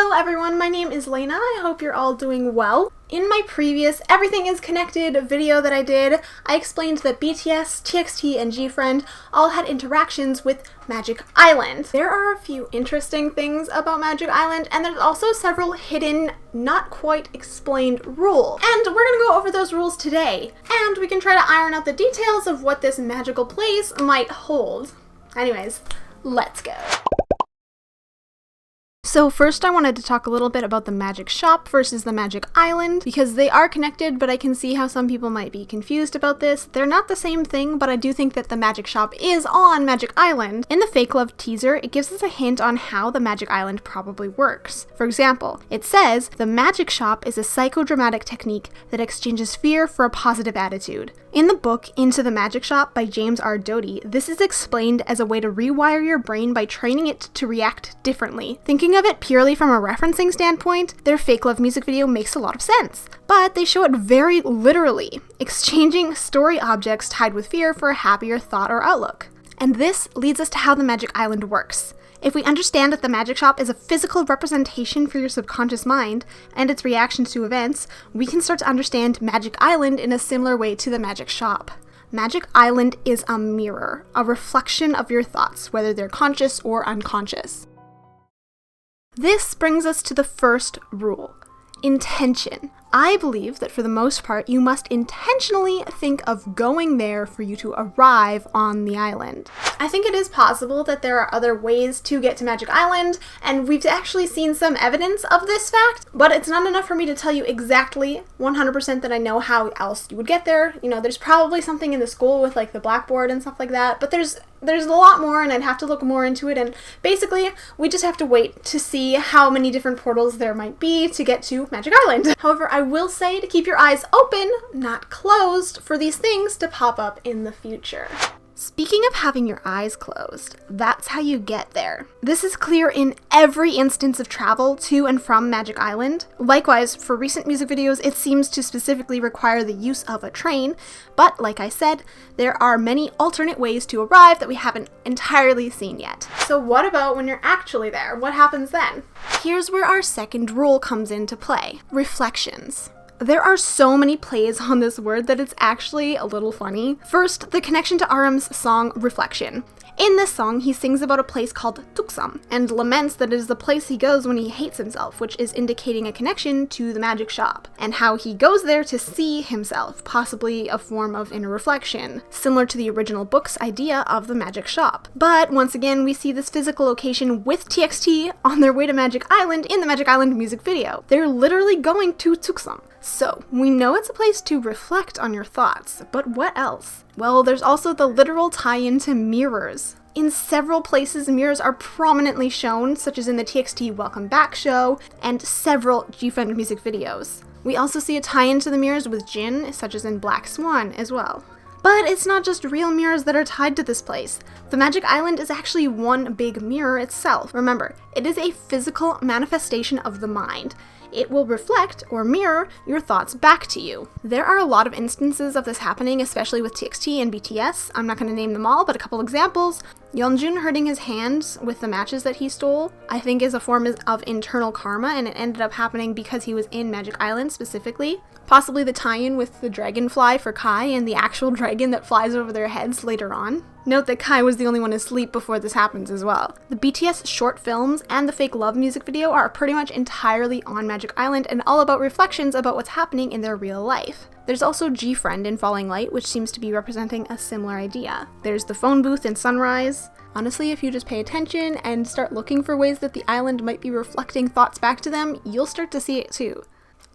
Hello everyone, my name is Lena. I hope you're all doing well. In my previous Everything is Connected video that I did, I explained that BTS, TXT, and GFRIEND all had interactions with Magic Island. There are a few interesting things about Magic Island, and there's also several hidden, not quite explained rules. And we're gonna go over those rules today, and we can try to iron out the details of what this magical place might hold. Anyways, let's go. So first I wanted to talk a little bit about the Magic Shop versus the Magic Island, because they are connected, but I can see how some people might be confused about this. They're not the same thing, but I do think that the Magic Shop is on Magic Island. In the Fake Love teaser, it gives us a hint on how the Magic Island probably works. For example, it says, the Magic Shop is a psychodramatic technique that exchanges fear for a positive attitude. In the book Into the Magic Shop by James R. Doty, this is explained as a way to rewire your brain by training it to react differently. Thinking of it purely from a referencing standpoint, their Fake Love music video makes a lot of sense. But they show it very literally, exchanging story objects tied with fear for a happier thought or outlook. And this leads us to how the Magic Island works. If we understand that the Magic Shop is a physical representation for your subconscious mind and its reactions to events, we can start to understand Magic Island in a similar way to the Magic Shop. Magic Island is a mirror, a reflection of your thoughts, whether they're conscious or unconscious. This brings us to the first rule, intention. I believe that for the most part, you must intentionally think of going there for you to arrive on the island. I think it is possible that there are other ways to get to Magic Island, and we've actually seen some evidence of this fact, but it's not enough for me to tell you exactly 100% that I know how else you would get there. You know, there's probably something in the school with like the blackboard and stuff like that, but there's a lot more, and I'd have to look more into it, and basically we just have to wait to see how many different portals there might be to get to Magic Island. However, I will say to keep your eyes open, not closed, for these things to pop up in the future. Speaking of having your eyes closed, that's how you get there. This is clear in every instance of travel to and from Magic Island. Likewise, for recent music videos, it seems to specifically require the use of a train, but like I said, there are many alternate ways to arrive that we haven't entirely seen yet. So what about when you're actually there? What happens then? Here's where our second rule comes into play: reflections. There are so many plays on this word that it's actually a little funny. First, the connection to RM's song Reflection. In this song, he sings about a place called Tuksam, and laments that it is the place he goes when he hates himself, which is indicating a connection to the Magic Shop, and how he goes there to see himself, possibly a form of inner reflection, similar to the original book's idea of the Magic Shop. But once again, we see this physical location with TXT on their way to Magic Island in the Magic Island music video. They're literally going to Tuksam. So, we know it's a place to reflect on your thoughts, but what else? Well, there's also the literal tie-in to mirrors. In several places, mirrors are prominently shown, such as in the TXT Welcome Back show, and several GFRIEND music videos. We also see a tie-in to the mirrors with Jin, such as in Black Swan as well. But it's not just real mirrors that are tied to this place. The Magic Island is actually one big mirror itself. Remember, it is a physical manifestation of the mind. It will reflect or mirror your thoughts back to you. There are a lot of instances of this happening, especially with TXT and BTS. I'm not going to name them all, but a couple examples. Yeonjun hurting his hands with the matches that he stole, I think, is a form of internal karma, and it ended up happening because he was in Magic Island specifically. Possibly the tie-in with the dragonfly for Kai and the actual dragon that flies over their heads later on. Note that Kai was the only one asleep before this happens as well. The BTS short films and the Fake Love music video are pretty much entirely on Magic Island and all about reflections about what's happening in their real life. There's also GFRIEND in Falling Light, which seems to be representing a similar idea. There's the phone booth in Sunrise. Honestly, if you just pay attention and start looking for ways that the island might be reflecting thoughts back to them, you'll start to see it too.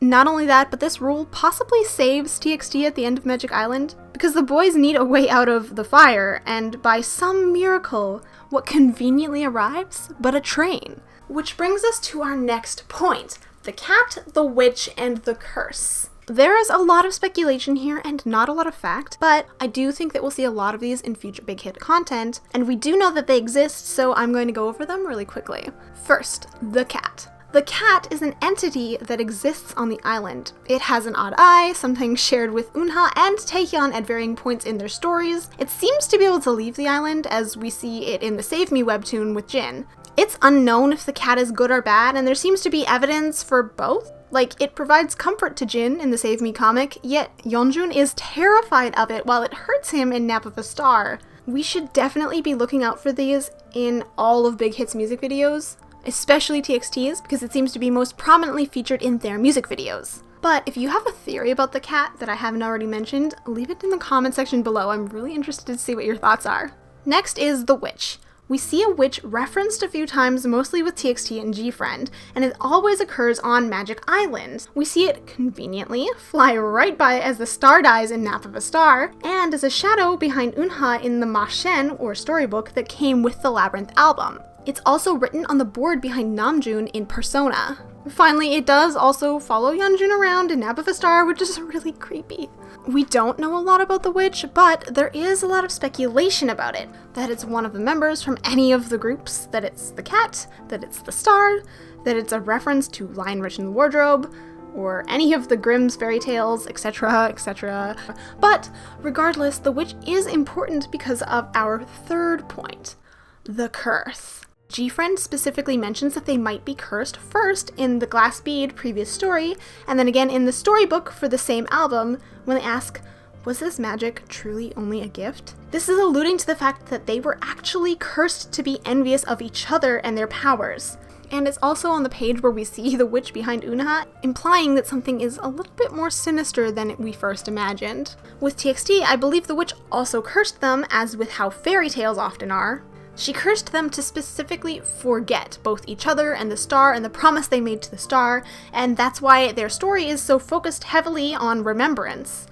Not only that, but this rule possibly saves TXT at the end of Magic Island, because the boys need a way out of the fire, and by some miracle, what conveniently arrives but a train. Which brings us to our next point: the cat, the witch, and the curse. There is a lot of speculation here and not a lot of fact, but I do think that we'll see a lot of these in future Big Hit content, and we do know that they exist, so I'm going to go over them really quickly. First, the cat. The cat is an entity that exists on the island. It has an odd eye, something shared with Eunha and Taehyun at varying points in their stories. It seems to be able to leave the island, as we see it in the Save Me webtoon with Jin. It's unknown if the cat is good or bad, and there seems to be evidence for both. Like, it provides comfort to Jin in the Save Me comic, yet Yeonjun is terrified of it while it hurts him in Nap of a Star. We should definitely be looking out for these in all of Big Hit's music videos, especially TXT's, because it seems to be most prominently featured in their music videos. But if you have a theory about the cat that I haven't already mentioned, leave it in the comment section below. I'm really interested to see what your thoughts are. Next is the witch. We see a witch referenced a few times, mostly with TXT and GFRIEND, and it always occurs on Magic Island. We see it conveniently fly right by as the star dies in Nap of a Star, and as a shadow behind Eunha in the Ma Shen, or storybook, that came with the Labyrinth album. It's also written on the board behind Namjoon in Persona. Finally, it does also follow Yeonjun around in Nap of a Star, which is really creepy. We don't know a lot about the witch, but there is a lot of speculation about it. That it's one of the members from any of the groups, that it's the cat, that it's the star, that it's a reference to Lion Rich in the Wardrobe, or any of the Grimm's fairy tales, etc., etc. But regardless, the witch is important because of our third point, the curse. GFRIEND specifically mentions that they might be cursed first in the Glass Bead previous story, and then again in the storybook for the same album when they ask, was this magic truly only a gift? This is alluding to the fact that they were actually cursed to be envious of each other and their powers. And it's also on the page where we see the witch behind Eunha, implying that something is a little bit more sinister than we first imagined. With TXT, I believe the witch also cursed them, as with how fairy tales often are. She cursed them to specifically forget both each other and the star and the promise they made to the star, and that's why their story is so focused heavily on remembrance.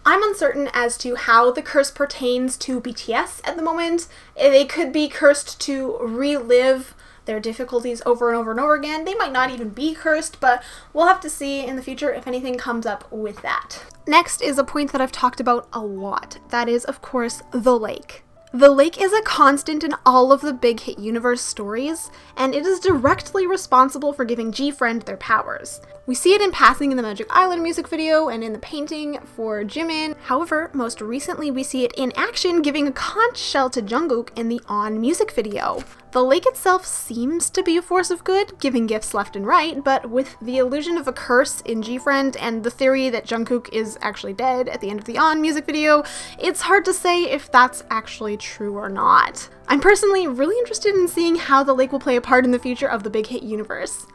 I'm uncertain as to how the curse pertains to BTS at the moment. They could be cursed to relive their difficulties over and over and over again. They might not even be cursed, but we'll have to see in the future if anything comes up with that. Next is a point that I've talked about a lot. That is, of course, the lake. The lake is a constant in all of the Big Hit universe stories, and it is directly responsible for giving GFRIEND their powers. We see it in passing in the Magic Island music video and in the painting for Jimin. However, most recently we see it in action giving a conch shell to Jungkook in the On music video. The lake itself seems to be a force of good, giving gifts left and right, but with the illusion of a curse in GFRIEND and the theory that Jungkook is actually dead at the end of the On music video, it's hard to say if that's actually true or not. I'm personally really interested in seeing how the lake will play a part in the future of the Big Hit universe.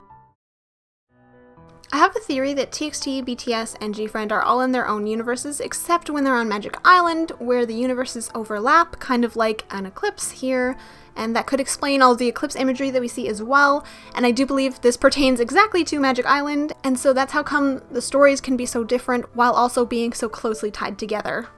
I have a theory that TXT, BTS, and GFRIEND are all in their own universes, except when they're on Magic Island, where the universes overlap, kind of like an eclipse here, and that could explain all the eclipse imagery that we see as well, and I do believe this pertains exactly to Magic Island, and so that's how come the stories can be so different while also being so closely tied together.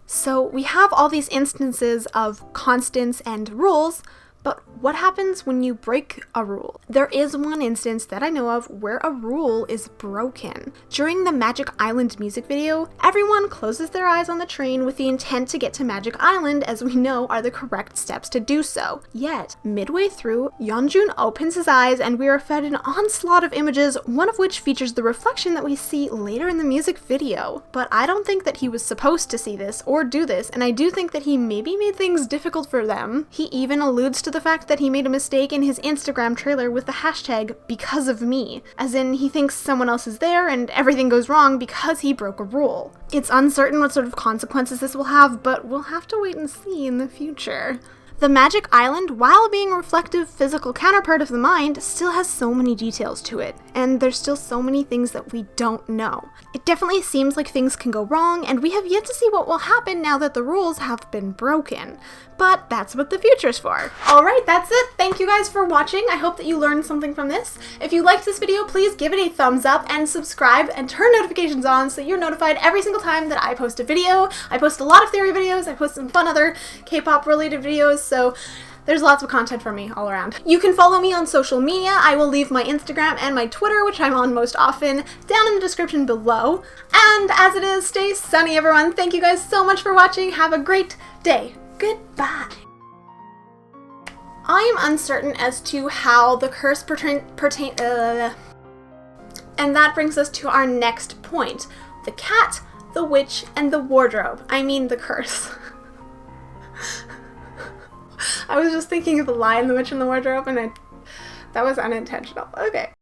So we have all these instances of constants and rules, but what happens when you break a rule? There is one instance that I know of where a rule is broken. During the Magic Island music video, everyone closes their eyes on the train with the intent to get to Magic Island, as we know are the correct steps to do so. Yet, midway through, Yeonjun opens his eyes and we are fed an onslaught of images, one of which features the reflection that we see later in the music video. But I don't think that he was supposed to see this or do this, and I do think that he maybe made things difficult for them. He even alludes to the fact that he made a mistake in his Instagram trailer with the hashtag because of me, as in he thinks someone else is there and everything goes wrong because he broke a rule. It's uncertain what sort of consequences this will have, but we'll have to wait and see in the future. The Magic Island, while being a reflective physical counterpart of the mind, still has so many details to it, and there's still so many things that we don't know. It definitely seems like things can go wrong, and we have yet to see what will happen now that the rules have been broken. But that's what the future's for. Alright, that's it. Thank you guys for watching. I hope that you learned something from this. If you liked this video, please give it a thumbs up and subscribe and turn notifications on so you're notified every single time that I post a video. I post a lot of theory videos, I post some fun other K-pop related videos, so there's lots of content from me all around. You can follow me on social media. I will leave my Instagram and my Twitter, which I'm on most often, down in the description below. And as it is, stay sunny, everyone. Thank you guys so much for watching. Have a great day. Goodbye. I am uncertain as to how the curse pertains. And that brings us to our next point. The cat, the witch, and the wardrobe. I mean the curse. I was just thinking of The Lion, the Witch, and the Wardrobe, and that was unintentional. Okay.